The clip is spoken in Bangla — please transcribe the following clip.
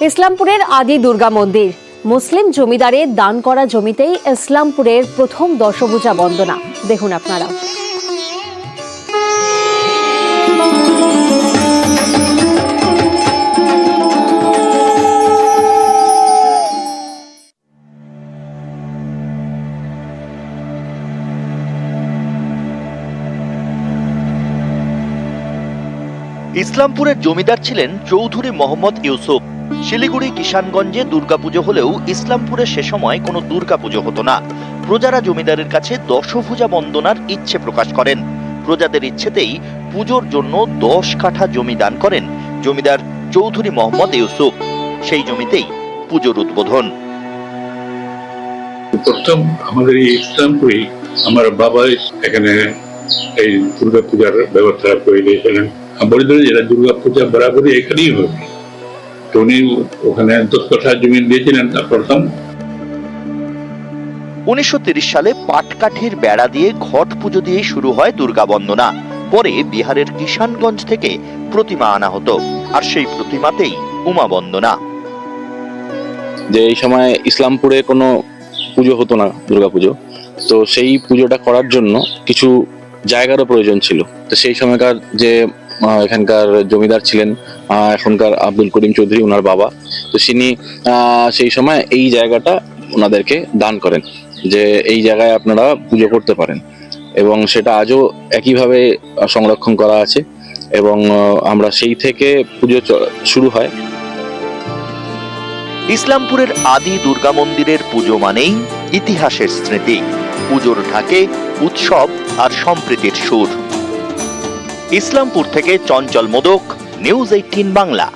ইসলামপুরের আদি দুর্গা মন্দির। মুসলিম জমিদারের দান করা জমিতেই ইসলামপুরের প্রথম দশভুজা বন্দনা। দেখুন আপনারা। ইসলামপুরের জমিদার ছিলেন চৌধুরী মোহাম্মদ ইউসুফ। শিলিগুড়ি কিষানগঞ্জে দুর্গাপুজো হলেও ইসলামপুরে সে সময় কোনো দুর্গাপুজো হতো না। প্রজারা জমিদারের কাছে দশভুজা বন্দনার ইচ্ছে প্রকাশ করেন। প্রজাদের ইচ্ছেতেই পুজোর জন্য 10 কাঠা জমি দান করেন জমিদার চৌধুরী মোহাম্মদ ইউসুফ। সেই জমিতেই পুজোর উদ্বোধন। প্রথম আমাদের এই ইসলামপুরে আমার বাবা এখানে এই দুর্গাপূজার ব্যবস্থা করে দিয়েছিলেন। বলে দিলেন যেটা দুর্গাপূজা বরাবরই এখানেই হবে। তো উনি ওখানে 10 কাঠা জমি দিয়েছিলেন। প্রথম 1930 সালে পাটকাঠির বেড়া দিয়ে ঘট পুজো দিয়ে শুরু হয় দুর্গা বন্দনা। পরে বিহারের কিষানগঞ্জ থেকে প্রতিমা আনা হতো, আর সেই প্রতিমাতেই উমা বন্দনা। যে এই সময় ইসলামপুরে কোনো পুজো হতো না, দুর্গাপুজো, তো সেই পুজোটা করার জন্য কিছু জায়গারও প্রয়োজন ছিল। তো সেই সময়কার যে এখানকার জমিদার ছিলেন এখনকার আব্দুল করিম চৌধুরী, ওনার বাবা, তো তিনি সেই সময় এই জায়গাটা ওনাদেরকে দান করেন যে এই জায়গায় আপনারা পুজো করতে পারেন, এবং সেটা আজও একইভাবে সংরক্ষণ করা আছে এবং আমরা সেই থেকে পুজো শুরু হয়। ইসলামপুরের আদি দুর্গা মন্দিরের পুজো মানেই ইতিহাসের স্মৃতি। পুজোর ঢাকে উৎসব আর সম্প্রীতির সুর। ইসলামপুর থেকে চঞ্চল মোদক, নিউজ 18 বাংলা।